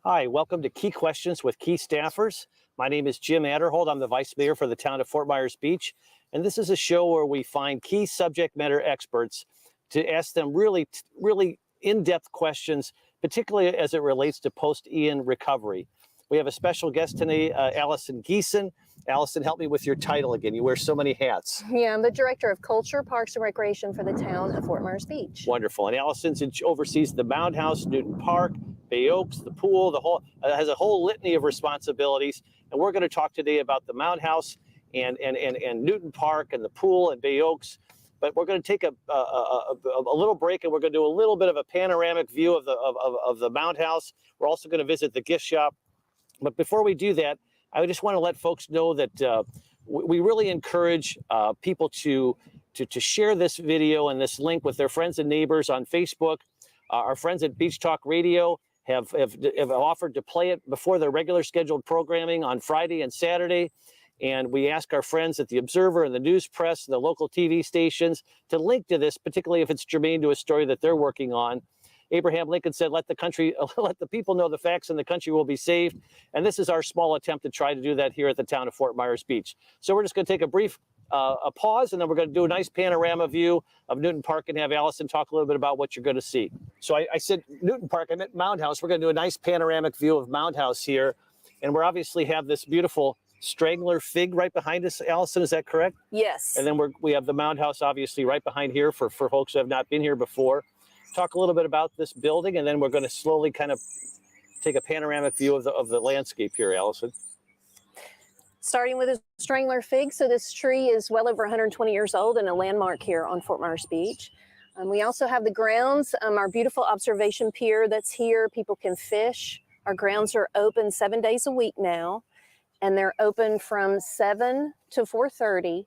Hi, welcome to Key Questions with Key Staffers. My name is Jim Atterholt. I'm the Vice Mayor for the town of Fort Myers Beach. And this is a show where we find key subject matter experts to ask them really in-depth questions, particularly as it relates to post-Ian recovery. We have a special guest today, Allison Geeson. Allison, help me with your title again. You wear so many hats. Yeah, I'm the Director of Culture, Parks, and Recreation for the town of Fort Myers Beach. Wonderful. And Allison oversees the Mound House, Newton Park, Bay Oaks, the pool, has a whole litany of responsibilities. And we're going to talk today about the Mound House and Newton Park and the pool and Bay Oaks. But we're going to take a little break, and we're going to do a little bit of a panoramic view of the Mound House. We're also going to visit the gift shop. But before we do that, I just want to let folks know that we really encourage people to share this video and this link with their friends and neighbors on Facebook. Our friends at Beach Talk Radio have offered to play it before their regular scheduled programming on Friday and Saturday. And we ask our friends at the Observer and the News Press, the local TV stations, to link to this, particularly if it's germane to a story that they're working on. Abraham Lincoln said, let the people know the facts and the country will be saved. And this is our small attempt to try to do that here at the town of Fort Myers Beach. So we're just going to take a brief pause, and then we're going to do a nice panorama view of Newton Park and have Allison talk a little bit about what you're going to see. So I said Newton Park, I meant Mound House. We're going to do a nice panoramic view of Mound House here. And we obviously have this beautiful strangler fig right behind us, Allison, is that correct? Yes. And then we have the Mound House obviously right behind here for folks who have not been here before. Talk a little bit about this building, and then we're going to slowly kind of take a panoramic view of the landscape here, Allison. Starting with a strangler fig. So this tree is well over 120 years old and a landmark here on Fort Myers Beach. We also have the grounds, our beautiful observation pier that's here. People can fish. Our grounds are open 7 days a week now, and they're open from 7 to 4:30.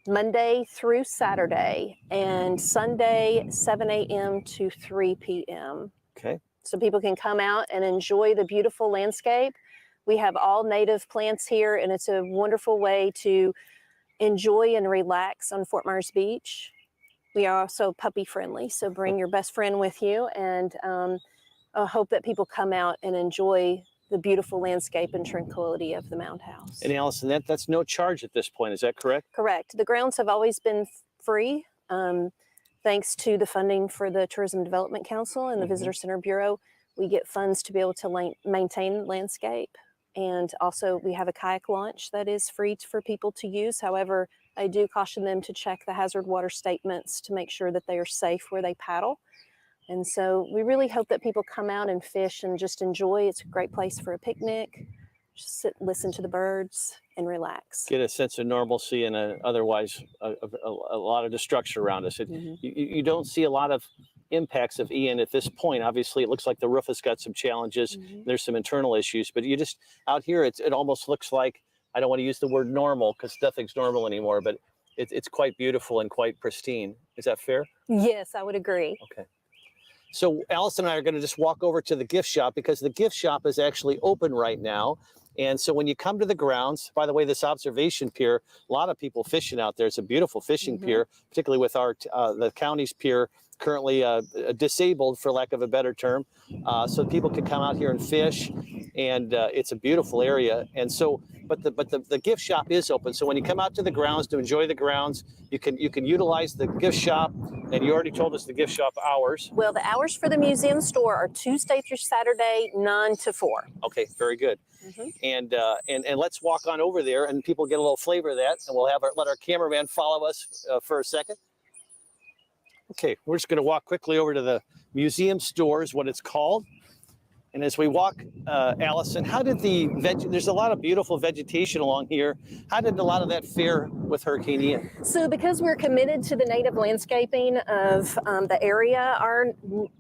Monday through Saturday, and Sunday, 7 a.m. to 3 p.m. Okay. So people can come out and enjoy the beautiful landscape. We have all native plants here, and it's a wonderful way to enjoy and relax on Fort Myers Beach. We are also puppy friendly, so bring your best friend with you, and I hope that people come out and enjoy the beautiful landscape and tranquility of the Mound House. And Allison, that's no charge at this point, is that correct? Correct. The grounds have always been free, thanks to the funding for the Tourism Development Council and the Visitor Center Bureau. We get funds to be able to maintain landscape. And also we have a kayak launch that is free for people to use. However, I do caution them to check the hazard water statements to make sure that they are safe where they paddle. And so we really hope that people come out and fish and just enjoy. It's a great place for a picnic. Just sit, listen to the birds, and relax. Get a sense of normalcy and otherwise a lot of destruction around us. You don't see a lot of impacts of Ian at this point. Obviously, it looks like the roof has got some challenges. There's some internal issues, but you just out here, it almost looks like, I don't want to use the word normal because nothing's normal anymore, but it's quite beautiful and quite pristine. Is that fair? Yes, I would agree. Okay. So Allison and I are going to just walk over to the gift shop because the gift shop is actually open right now. And so when you come to the grounds, by the way, this observation pier, a lot of people fishing out there. It's a beautiful fishing pier, particularly with the county's pier currently disabled, for lack of a better term. So people can come out here and fish, and it's a beautiful area. And so, but the gift shop is open. So when you come out to the grounds to enjoy the grounds, you can utilize the gift shop. And you already told us the gift shop hours. Well, the hours for the museum store are Tuesday through Saturday, 9 to 4. Okay, very good. And let's walk on over there, and people get a little flavor of that. And we'll let our cameraman follow us for a second. Okay, we're just going to walk quickly over to the museum store, is what it's called. And as we walk, Allison, how did there's a lot of beautiful vegetation along here. How did a lot of that fare with Hurricane Ian? So because we're committed to the native landscaping of the area, our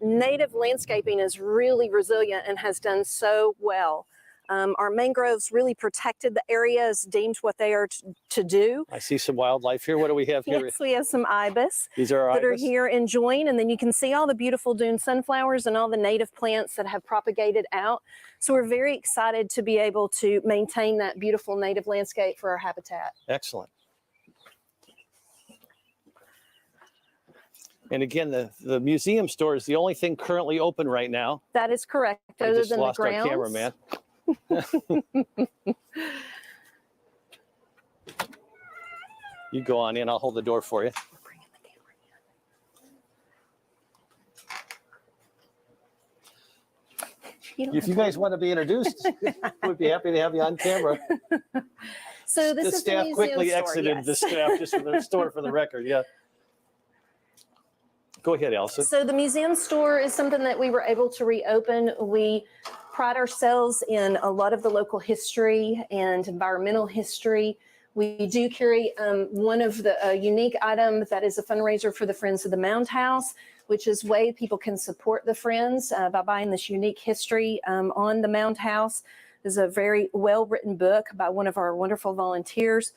native landscaping is really resilient and has done so well. Our mangroves really protected the area as deemed what they are to do. I see some wildlife here. What do we have here? Yes, we have some ibis. These are our that ibis? are here enjoying, and then you can see all the beautiful dune sunflowers and all the native plants that have propagated out. So we're very excited to be able to maintain that beautiful native landscape for our habitat. Excellent. And again, the museum store is the only thing currently open right now. That is correct. We Other just than lost the our grounds. cameraman. You go on in. I'll hold the door for you. If you guys want to be introduced, we'd be happy to have you on camera. So this The is staff the quickly museum exited the store, yes. staff just for the store for the record. Yeah. Go ahead, Allison. So the museum store is something that we were able to reopen. We pride ourselves in a lot of the local history and environmental history. We do carry one of the unique item that is a fundraiser for the Friends of the Mound House, which is a way people can support the Friends by buying this unique history on the Mound House. This is a very well-written book by one of our wonderful volunteers,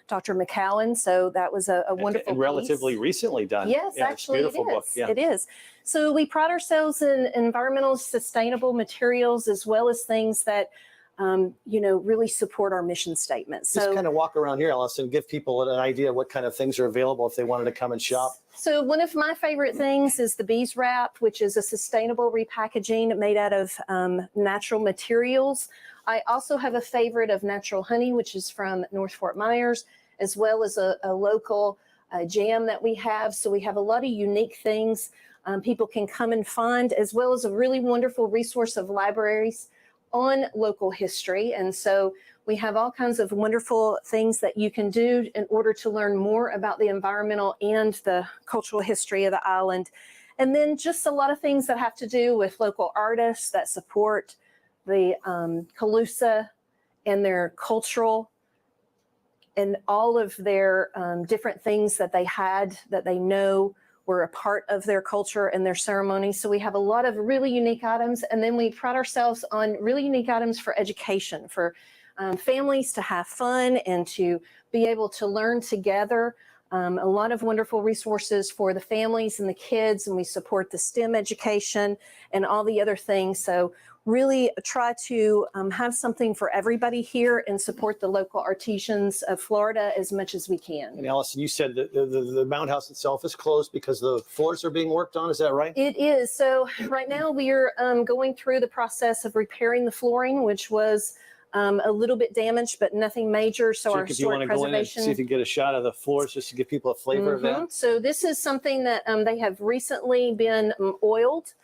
Dr. McCowan. So that was a wonderful and relatively piece. recently done. Yes, yeah, actually it's a beautiful book. Yeah. It is. So we pride ourselves in environmental sustainable materials as well as things that really support our mission statement. So just kind of walk around here, Allison, give people an idea what kind of things are available if they wanted to come and shop. So one of my favorite things is the Bees Wrap, which is a sustainable repackaging made out of natural materials. I also have a favorite of natural honey, which is from North Fort Myers, as well as a local jam that we have. So we have a lot of unique things people can come and find, as well as a really wonderful resource of libraries on local history. And so we have all kinds of wonderful things that you can do in order to learn more about the environmental and the cultural history of the island. And then just a lot of things that have to do with local artists that support the Calusa and their cultural and all of their different things that they had that they know were a part of their culture and their ceremony. So we have a lot of really unique items. And then we pride ourselves on really unique items for education, for families to have fun and to be able to learn together. A lot of wonderful resources for the families and the kids, and we support the STEM education and all the other things. So really try to have something for everybody here and support the local artisans of Florida as much as we can. And Allison, you said that the Mound House itself is closed because the floors are being worked on. Is that right? It is. So right now we are going through the process of repairing the flooring, which was a little bit damaged, but nothing major. So our if you want to go in and see if you get a shot of the floors just to give people a flavor of that. So this is something that they have recently been oiled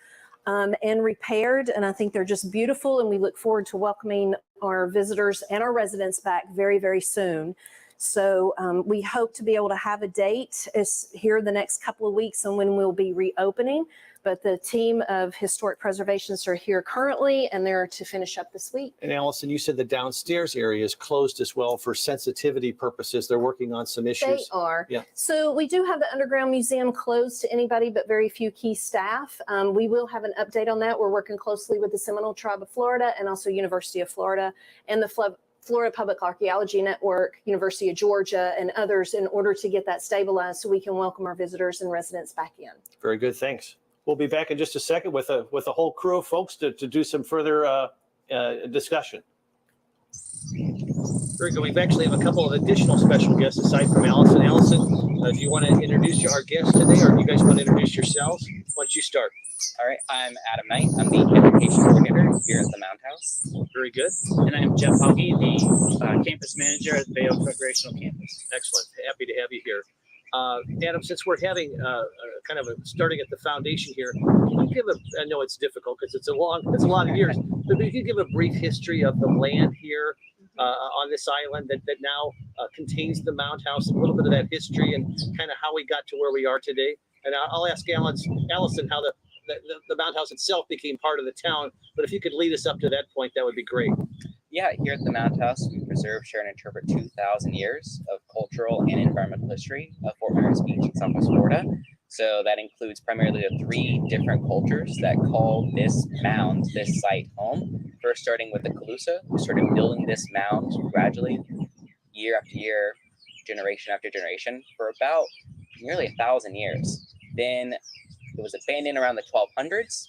and repaired. And I think they're just beautiful. And we look forward to welcoming our visitors and our residents back very, very soon. So we hope to be able to have a date here the next couple of weeks on when we'll be reopening. But the team of historic preservationists are here currently, and they're to finish up this week. And Allison, you said the downstairs area is closed as well for sensitivity purposes. They're working on some issues. They are. Yeah. So we do have the underground museum closed to anybody but very few key staff. We will have an update on that. We're working closely with the Seminole Tribe of Florida and also University of Florida and the Florida Public Archaeology Network, University of Georgia, and others in order to get that stabilized so we can welcome our visitors and residents back in. Very good. Thanks. We'll be back in just a second with a whole crew of folks to do some further discussion. Very good. We actually have a couple of additional special guests aside from Allison. Allison, do you want to introduce our guests today, or do you guys want to introduce yourselves? Why don't you start? All right, I'm Adam Knight. I'm the education coordinator here at the Mound House. Very good. And I'm Jeff Hauge, the campus manager at Bay Oaks Recreational Campus. Excellent. Happy to have you here. Adam, since we're having kind of starting at the foundation here, can you give I know it's difficult because it's a lot of years, but if you give a brief history of the land here on this island that now contains the Mound House, a little bit of that history and kind of how we got to where we are today. And I'll ask Allison how the Mound House itself became part of the town, but if you could lead us up to that point, that would be great. Yeah, here at the Mound House, we preserve, share, and interpret 2,000 years of cultural and environmental history of Fort Myers Beach in Southwest Florida. So that includes primarily the 3 different cultures that call this mound, this site, home. First, starting with the Calusa, who started building this mound gradually, year after year, generation after generation, for about nearly 1,000 years. Then it was abandoned around the 1200s.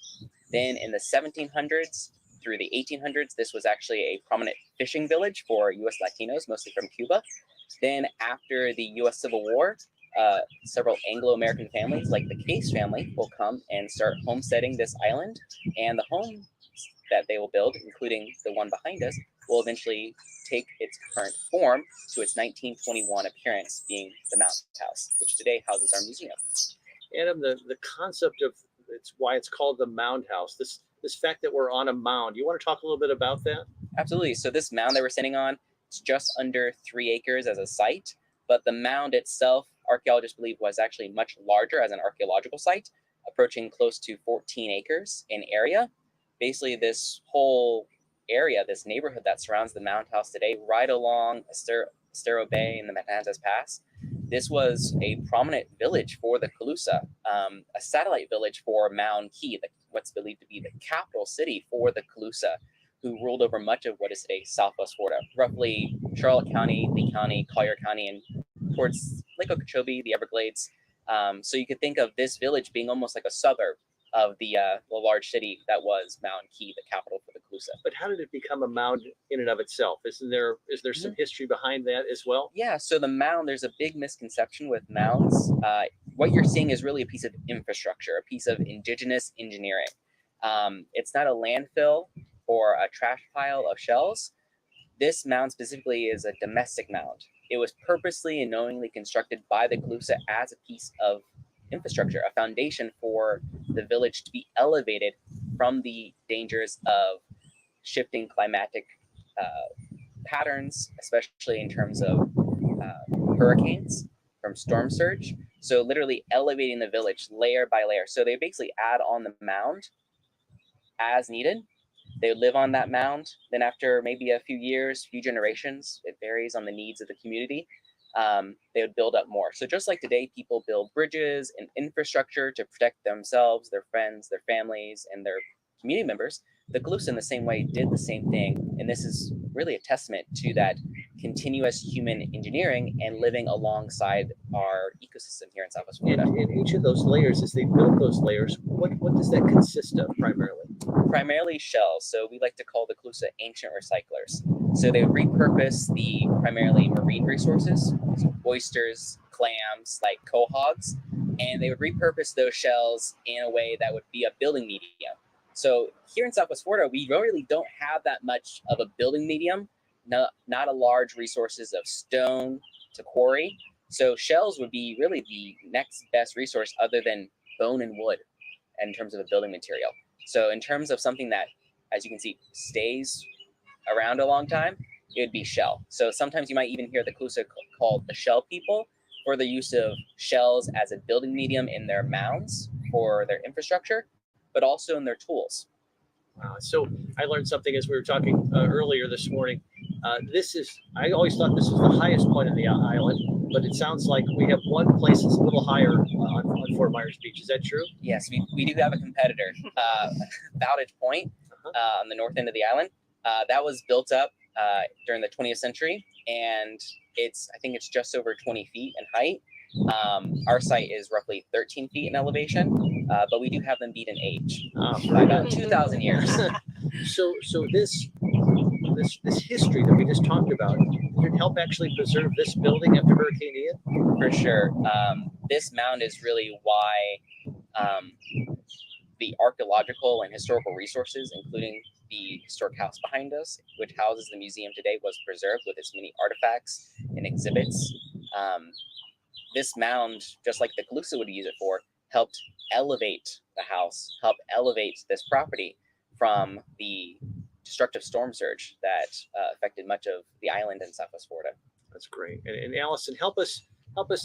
Then in the 1700s, through the 1800s, this was actually a prominent fishing village for U.S. Latinos, mostly from Cuba. Then after the U.S. Civil War, several Anglo-American families, like the Case family, will come and start homesteading this island, and the home that they will build, including the one behind us, will eventually take its current form to its 1921 appearance, being the Mound House, which today houses our museum. Adam, the concept of it's why it's called the Mound House. This fact that we're on a mound. You want to talk a little bit about that? Absolutely. So this mound that we're sitting on, it's just under 3 acres as a site, but the mound itself, archaeologists believe, was actually much larger as an archaeological site, approaching close to 14 acres in area. Basically, this whole area, this neighborhood that surrounds the Mound House today, right along Estero Bay in the Matanzas Pass, this was a prominent village for the Calusa, a satellite village for Mound Key, what's believed to be the capital city for the Calusa, who ruled over much of what is today Southwest Florida, roughly Charlotte County, Lee County, Collier County, and towards Lake Okeechobee, the Everglades. So you could think of this village being almost like a suburb of the large city that was Mound Key, the capital for the Calusa. But how did it become a mound in and of itself? Is there some history behind that as well? Yeah, so the mound, there's a big misconception with mounds. What you're seeing is really a piece of infrastructure, a piece of indigenous engineering. It's not a landfill or a trash pile of shells. This mound specifically is a domestic mound. It was purposely and knowingly constructed by the Calusa as a piece of infrastructure, a foundation for the village to be elevated from the dangers of shifting climatic patterns, especially in terms of hurricanes from storm surge. So literally elevating the village layer by layer. So they basically add on the mound as needed. They would live on that mound. Then after maybe a few years, few generations, it varies on the needs of the community, they would build up more. So just like today, people build bridges and infrastructure to protect themselves, their friends, their families, and their community members, the Calusa in the same way did the same thing. And this is really a testament to that continuous human engineering and living alongside our ecosystem here in Southwest Florida. In each of those layers, as they built those layers, what does that consist of primarily? Primarily shells. So we like to call the Calusa ancient recyclers. So they would repurpose the primarily marine resources, so oysters, clams, like quahogs, and they would repurpose those shells in a way that would be a building medium. So here in Southwest Florida, we really don't have that much of a building medium, not a large resources of stone to quarry. So shells would be really the next best resource other than bone and wood in terms of a building material. So in terms of something that, as you can see, stays around a long time, it would be shell. So sometimes you might even hear the Calusa called the shell people for the use of shells as a building medium in their mounds for their infrastructure, but also in their tools. Wow. So I learned something as we were talking earlier this morning. I always thought this was the highest point of the island, but it sounds like we have one place that's a little higher on Fort Myers Beach. Is that true? Yes, we do have a competitor, Bowditch Point, on the north end of the island. That was built up during the 20th century, and I think it's just over 20 feet in height. Our site is roughly 13 feet in elevation, but we do have them beat in age by about 2,000 years. So this history that we just talked about, did it help actually preserve this building after Hurricane Ian? For sure. This mound is really why the archaeological and historical resources, including the historic house behind us, which houses the museum today, was preserved with its many artifacts and exhibits. This mound, just like the Calusa would use it for, helped elevate the house, helped elevate this property from the destructive storm surge that affected much of the island in Southwest Florida. That's great. And Allison, help us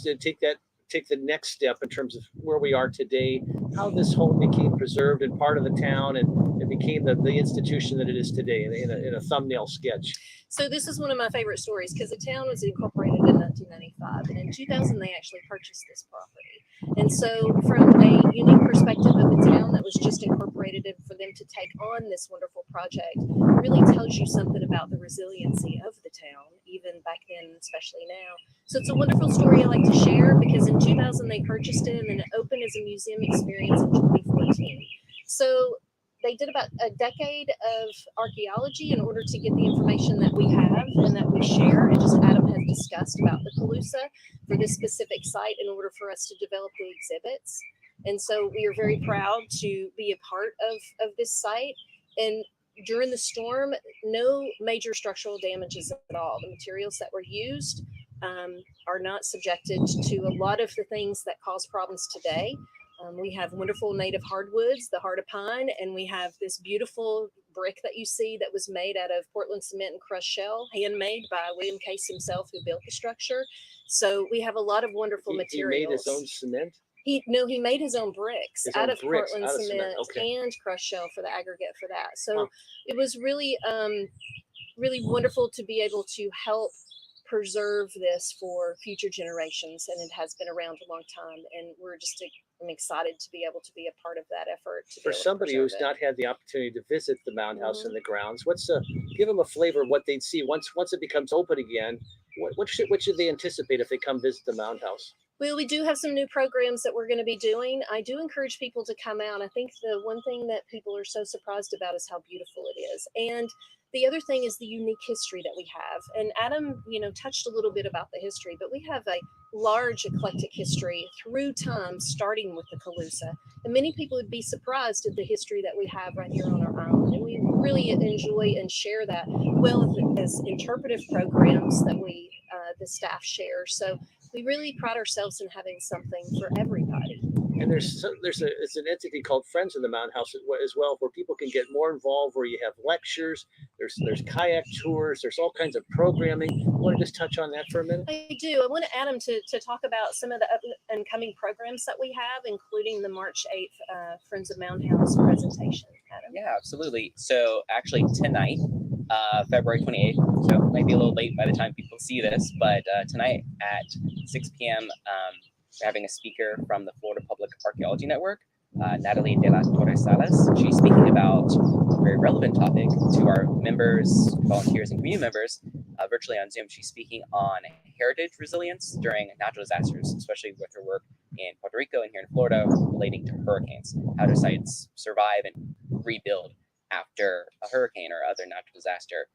to take the next step in terms of where we are today, how this home became preserved and part of the town, and it became the institution that it is today in a thumbnail sketch. So this is one of my favorite stories because the town was incorporated in 1995, and in 2000 they actually purchased this property. And so from a unique perspective of the town that was just incorporated, and for them to take on this wonderful project really tells you something about the resiliency of the town, even back then, especially now. So it's a wonderful story I like to share because in 2000 they purchased it, and then it opened as a museum experience in 2014. So they did about a decade of archaeology in order to get the information that we have and that we share, and just Adam has discussed about the Calusa. for this specific site in order for us to develop the exhibits. And so we are very proud to be a part of this site. And during the storm, no major structural damages at all. The materials that were used are not subjected to a lot of the things that cause problems today. We have wonderful native hardwoods, the heart of pine, and we have this beautiful brick that you see that was made out of Portland cement and crushed shell, handmade by William Case himself, who built the structure. So we have a lot of wonderful materials. He made his own cement? He made his own bricks out of Portland cement and crushed shell for the aggregate for that. So it was really, really wonderful to be able to help preserve this for future generations, and it has been around a long time. And I'm excited to be able to be a part of that effort. For somebody who's not had the opportunity to visit the Mound House and the grounds, give them a flavor of what they'd see once it becomes open again. What should they anticipate if they come visit the Mound House? Well, we do have some new programs that we're going to be doing. I do encourage people to come out. I think the one thing that people are so surprised about is how beautiful it is. And the other thing is the unique history that we have. And Adam, touched a little bit about the history, but we have a large eclectic history through time, starting with the Calusa. And many people would be surprised at the history that we have right here on our island. And we really enjoy and share that well as interpretive programs that the staff share. So we really pride ourselves in having something for everybody. And it's an entity called Friends of the Mound House as well, where people can get more involved, where you have lectures, there's kayak tours, there's all kinds of programming. You want to just touch on that for a minute? I do. I want Adam to talk about some of the up and coming programs that we have, including the March 8th Friends of Mound House presentation. Adam? Yeah, absolutely. So actually tonight, February 28th, so it might be a little late by the time people see this, but tonight at 6 p.m., we're having a speaker from the Florida Public Archaeology Network, Natalie de la Torre Salas. She's speaking about a very relevant topic to our members, volunteers, and community members virtually on Zoom. She's speaking on heritage resilience during natural disasters, especially with her work in Puerto Rico and here in Florida relating to hurricanes. How do sites survive and rebuild after a hurricane or other natural disaster?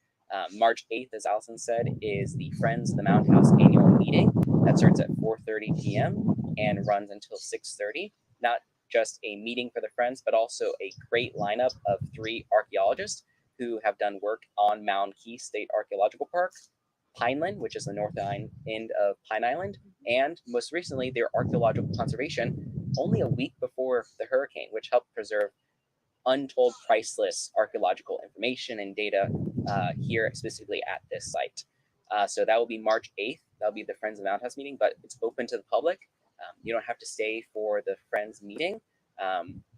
March 8th, as Allison said, is the Friends of the Mound House annual meeting that starts at 4:30 p.m. and runs until 6:30. Not just a meeting for the Friends, but also a great lineup of 3 archaeologists who have done work on Mound Key State Archaeological Park, Pineland, which is the north end of Pine Island, and most recently their archaeological conservation only a week before the hurricane, which helped preserve untold priceless archaeological information and data here specifically at this site. So that will be March 8th. That'll be the Friends of the Mound House meeting, but it's open to the public. You don't have to stay for the Friends meeting.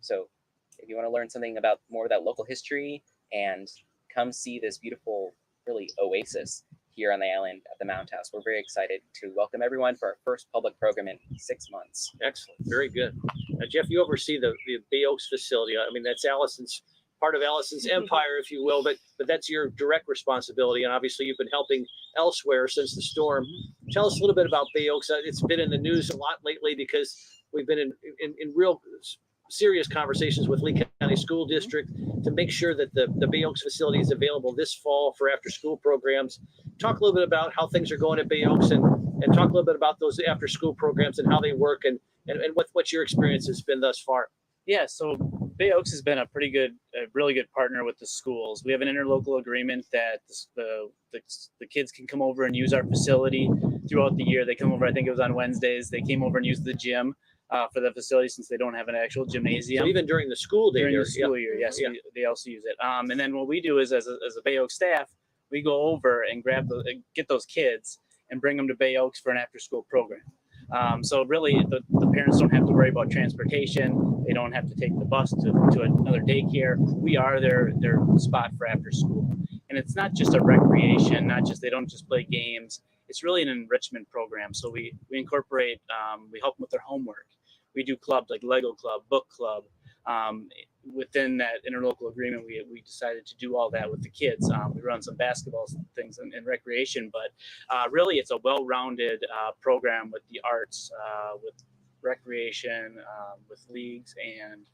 So if you want to learn something about more of that local history and come see this beautiful, really oasis here on the island at the Mound House, we're very excited to welcome everyone for our first public program in 6 months. Excellent. Very good. Now, Jeff, you oversee the Bay Oaks facility. I mean, that's part of Allison's empire, if you will, but that's your direct responsibility. And obviously you've been helping elsewhere since the storm. Tell us a little bit about Bay Oaks. It's been in the news a lot lately because we've been in real serious conversations with Lee County School District to make sure that the Bay Oaks facility is available this fall for after school programs. Talk a little bit about how things are going at Bay Oaks and talk a little bit about those after school programs and how they work and what your experience has been thus far. Yeah, so Bay Oaks has been a really good partner with the schools. We have an interlocal agreement that the kids can come over and use our facility throughout the year. They come over, I think it was on Wednesdays. They came over and used the gym for the facility since they don't have an actual gymnasium. So even during the school day, during the school year, yes, they also use it. And then what we do is, as a Bay Oaks staff, we go over and get those kids and bring them to Bay Oaks for an after-school program. So really, the parents don't have to worry about transportation. They don't have to take the bus to another daycare. We are their spot for after school. And it's not just a recreation, they don't just play games. It's really an enrichment program. So we incorporate, we help them with their homework. We do clubs like Lego Club, Book Club. Within that interlocal agreement, we decided to do all that with the kids. We run some basketball things and recreation, but really it's a well-rounded program with the arts, with recreation, with leagues and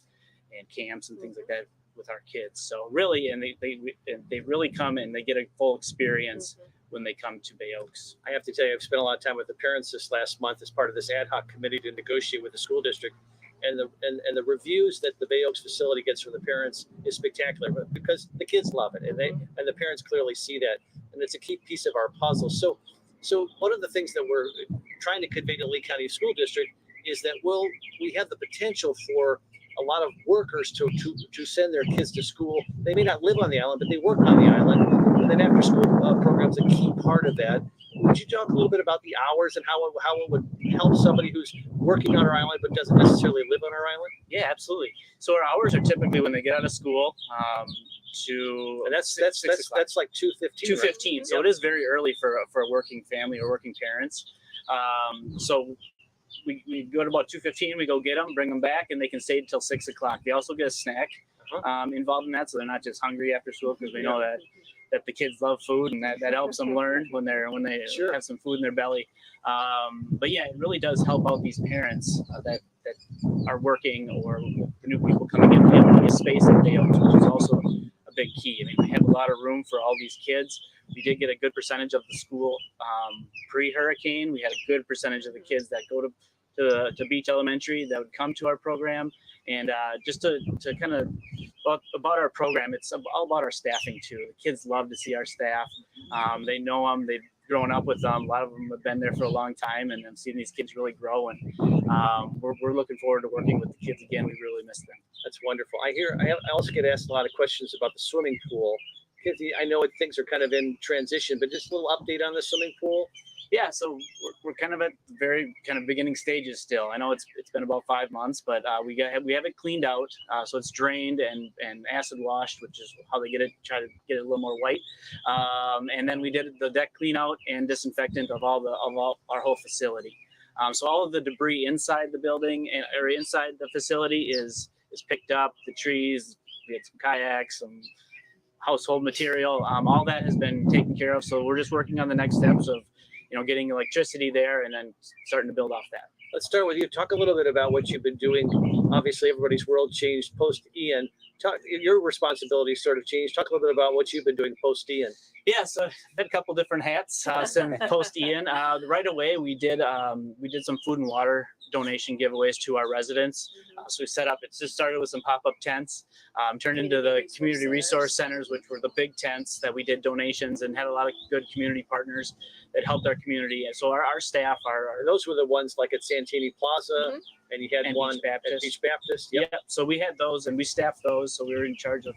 camps and things like that with our kids. So really, and they really come and they get a full experience when they come to Bay Oaks. I have to tell you, I've spent a lot of time with the parents this last month as part of this ad hoc committee to negotiate with the school district. And the reviews that the Bay Oaks facility gets from the parents is spectacular, but because the kids love it and the parents clearly see that, and it's a key piece of our puzzle. So one of the things that we're trying to convey to Lee County School District is that we have the potential for a lot of workers to send their kids to school. They may not live on the island, but they work on the island. And then after school programs, a key part of that. Would you talk a little bit about the hours and how it would help somebody who's working on our island but doesn't necessarily live on our island? Yeah, absolutely. So our hours are typically when they get out of school and that's like 2:15. 2:15. Right? So it is very early for a working family or working parents. So we go to about 2:15. We go get them, bring them back, and they can stay until 6 o'clock. They also get a snack involved in that, so they're not just hungry after school, because we know that the kids love food, and that helps them learn when they have some food in their belly. But yeah, it really does help out these parents that are working, or the new people coming in. They have a space at Bay Oaks, which is also a big key. I mean, we have a lot of room for all these kids. We did get a good percentage of the school pre-hurricane. We had a good percentage of the kids that go to Beach Elementary that would come to our program. And just to kind of about our program, it's all about our staffing too. The kids love to see our staff. They know them. They've grown up with them. A lot of them have been there for a long time, and I'm seeing these kids really grow. And we're looking forward to working with the kids again. We really miss them. That's wonderful. I also get asked a lot of questions about the swimming pool. I know things are kind of in transition, but just a little update on the swimming pool. Yeah, so we're kind of at the very kind of beginning stages still. I know it's been about 5 months, but we have it cleaned out, so it's drained and acid washed, which is how they try to get it a little more white. And then we did the deck clean out and disinfectant of our whole facility. So all of the debris inside the building or inside the facility is picked up. The trees, we had some kayaks, some household material, all that has been taken care of. So we're just working on the next steps of getting electricity there and then starting to build off that. Let's start with you. Talk a little bit about what you've been doing. Obviously, everybody's world changed post Ian. Your responsibilities sort of changed. Talk a little bit about what you've been doing post Ian. Yeah, so I've had a couple different hats since post Ian. Right away, we did some food and water donation giveaways to our residents. So we set up. It just started with some pop-up tents, turned into the community resource centers, which were the big tents that we did donations and had a lot of good community partners that helped our community. And so our staff those were the ones like at Santini Plaza, and you had one at Beach Baptist. Yep. Yeah, so we had those and we staffed those. So we were in charge of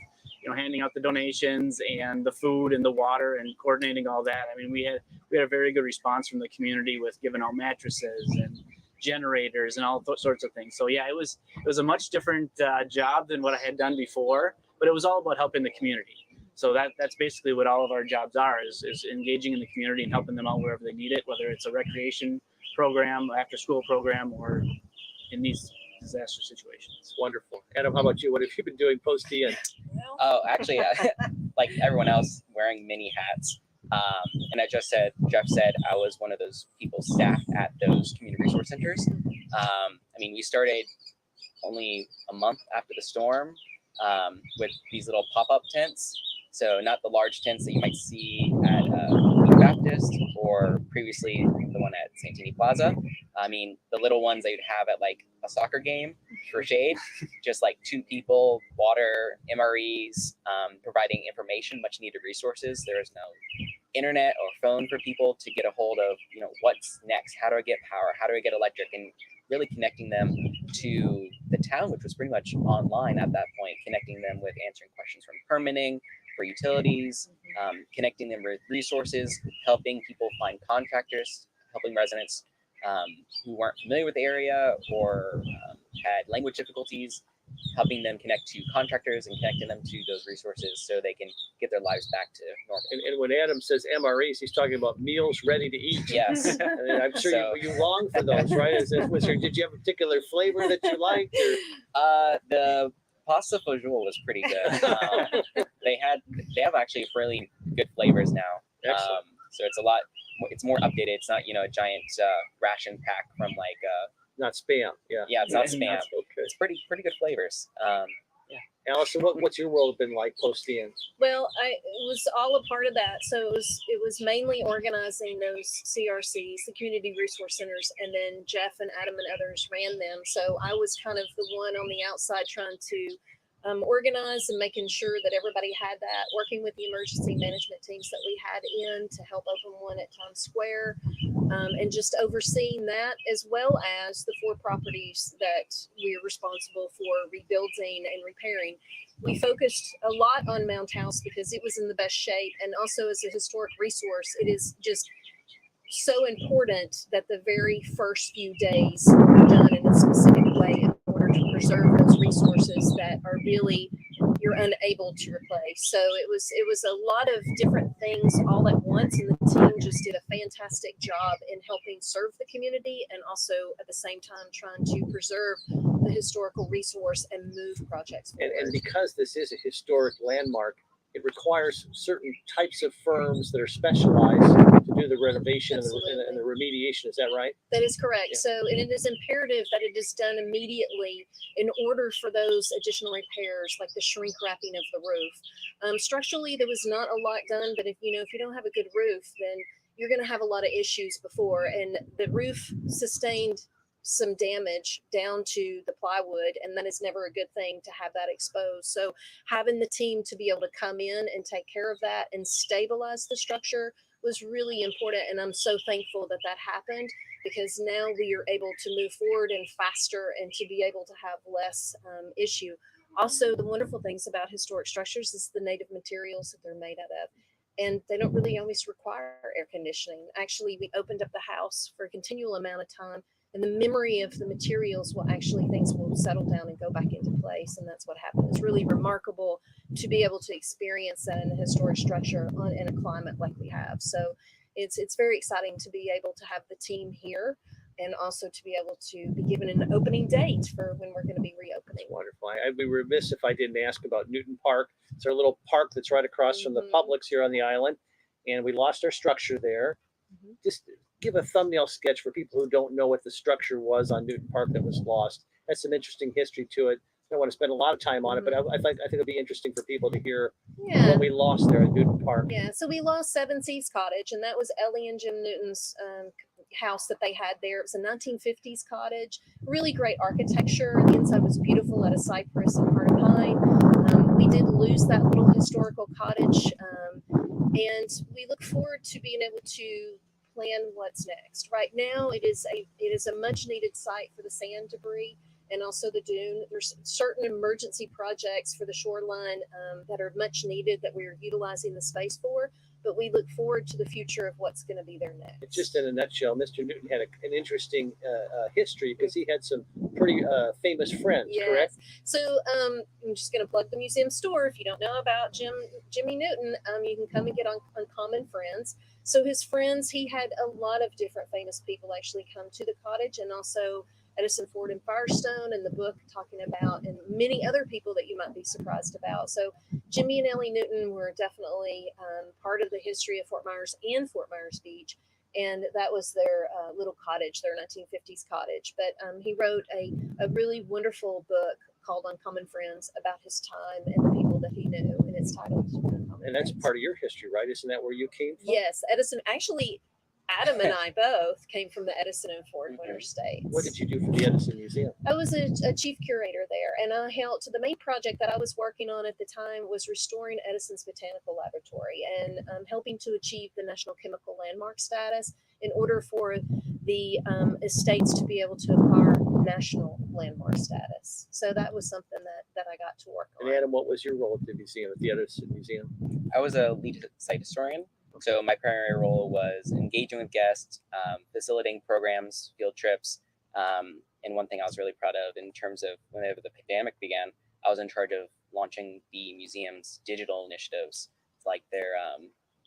handing out the donations and the food and the water and coordinating all that. I mean, we had a very good response from the community with giving out mattresses and generators and all sorts of things. So yeah, it was a much different job than what I had done before, but it was all about helping the community. So that's basically what all of our jobs are, is engaging in the community and helping them out wherever they need it, whether it's a recreation program, after school program, or in these disaster situations. Wonderful. Adam, how about you? What have you been doing post Ian? Oh, actually, like everyone else, wearing many hats. And Jeff said I was one of those people staffed at those community resource centers. I mean, we started only a month after the storm with these little pop-up tents. So not the large tents that you might see at Beach Baptist or previously the one at Santini Plaza. I mean, the little ones that you'd have at like a soccer game for shade, just like 2 people, water, MREs, providing information, much needed resources. There is no internet or phone for people to get a hold of, what's next? How do I get power? How do I get electric? And really connecting them to the town, which was pretty much online at that point, connecting them with answering questions from permitting, for utilities, connecting them with resources, helping people find contractors, helping residents who weren't familiar with the area or had language difficulties, helping them connect to contractors and connecting them to those resources so they can get their lives back to normal. And when Adam says MREs, he's talking about meals ready to eat. Yes. And I'm sure you long for those, right? Did you have a particular flavor that you liked? Or? The pasta fagioli was pretty good. They have actually really good flavors now. So it's more updated. It's not, a giant ration pack from like not spam. Yeah, it's not spam. Okay. It's pretty good flavors. Allison, what's your role been like post the end? Well, it was all a part of that. So it was mainly organizing those CRCs, the community resource centers, and then Jeff and Adam and others ran them. So I was kind of the one on the outside trying to organize and making sure that everybody had that, working with the emergency management teams that we had in to help open one at Times Square, and just overseeing that, as well as the 4 properties that we are responsible for rebuilding and repairing. We focused a lot on Mound House because it was in the best shape, and also as a historic resource, it is just so important that the very first few days are done in a specific way in order to preserve those resources that are really you're unable to replace. So it was a lot of different things all at once, and the team just did a fantastic job in helping serve the community and also at the same time trying to preserve the historical resource and move projects forward. And because this is a historic landmark, it requires certain types of firms that are specialized to do the renovation and the remediation. Is that right? That is correct. Yeah. So, and it is imperative that it is done immediately in order for those additional repairs, like the shrink wrapping of the roof. Structurally, there was not a lot done, but if you don't have a good roof, then you're going to have a lot of issues before. And the roof sustained some damage down to the plywood, and that is never a good thing to have that exposed. So having the team to be able to come in and take care of that and stabilize the structure was really important. And I'm so thankful that that happened, because now we are able to move forward and faster and to be able to have less issue. Also, the wonderful things about historic structures is the native materials that they're made out of. And they don't really always require air conditioning. Actually, we opened up the house for a continual amount of time, and the memory of the materials things will settle down and go back into place. And that's what happened. It's really remarkable to be able to experience that in a historic structure in a climate like we have. So it's very exciting to be able to have the team here, and also to be able to be given an opening date for when we're going to be reopening. That's wonderful. I'd be remiss if I didn't ask about Newton Park. It's our little park that's right across from the Publix here on the island, and we lost our structure there. Just give a thumbnail sketch for people who don't know what the structure was on Newton Park that was lost. That's some interesting history to it. I don't want to spend a lot of time on it, but I think it'd be interesting for people to hear what we lost there at Newton Park. Yeah, so we lost Seven Seas Cottage, and that was Ellie and Jim Newton's house that they had there. It was a 1950s cottage, really great architecture. The inside was beautiful, out of cypress and heart of pine. We did lose that little historical cottage, and we look forward to being able to plan what's next. Right now, it is a much needed site for the sand debris and also the dune. There's certain emergency projects for the shoreline that are much needed that we're utilizing the space for, but we look forward to the future of what's going to be there next. Just in a nutshell, Mr. Newton had an interesting history because he had some pretty famous friends, correct? So I'm just going to plug the museum store. If you don't know about Jimmy Newton, you can come and get on Uncommon Friends. So his friends, he had a lot of different famous people actually come to the cottage, and also Edison, Ford, and Firestone in the book talking about, and many other people that you might be surprised about. So Jimmy and Ellie Newton were definitely part of the history of Fort Myers and Fort Myers Beach. And that was their little cottage, their 1950s cottage. But he wrote a really wonderful book called Uncommon Friends about his time and the people that he knew. And it's titled Uncommon And that's Friends. part of your history, right? Isn't that where you came from? Yes, Edison. Actually, Adam and I both came from the Edison and Ford Winter States. What did you do for the Edison Museum? I was a chief curator there, and I helped. The main project that I was working on at the time was restoring Edison's Botanical Laboratory and helping to achieve the National Chemical Landmark status in order for the estates to be able to acquire national landmark status. So that was something that I got to work on. And Adam, what was your role at the museum, at the Edison Museum? I was a lead site historian. So my primary role was engaging with guests, facilitating programs, field trips. And one thing I was really proud of in terms of whenever the pandemic began, I was in charge of launching the museum's digital initiatives, like their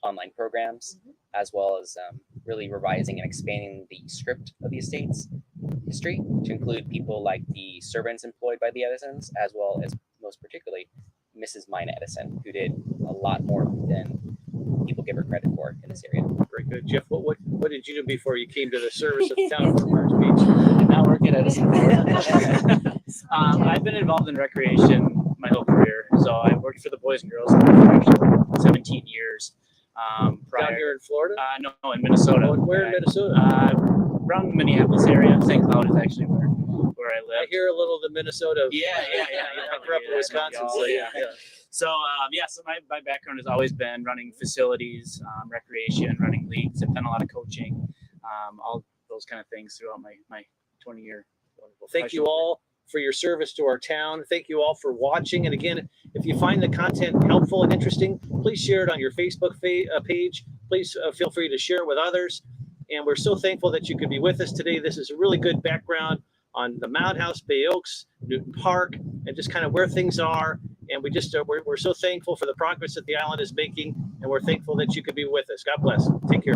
online programs, as well as really revising and expanding the script of the estate's history to include people like the servants employed by the Edisons, as well as most particularly Mrs. Mina Edison, who did a lot more than people give her credit for in this area. Very good. Jeff, what did you do before you came to the service of the town of Fort Myers Beach? Now work at Edison. I've been involved in recreation my whole career. So I worked for the Boys and Girls Club for actually 17 years. Down Prior, here in Florida? no, in Minnesota. Where in Minnesota? Around the Minneapolis area. St. Cloud is actually where I live. I hear a little of the Minnesota. Yeah. I grew up in Wisconsin, so yeah. So so my background has always been running facilities, recreation, running leagues. I've done a lot of coaching, all those kind of things throughout my 20-year. Thank you all for your service to our town. Thank you all for watching. And again, if you find the content helpful and interesting, please share it on your Facebook page. Please feel free to share it with others. And we're so thankful that you could be with us today. This is a really good background on the Mound House, Bay Oaks, Newton Park, and just kind of where things are. And we just we're so thankful for the progress that the island is making, and we're thankful that you could be with us. God bless. Take care.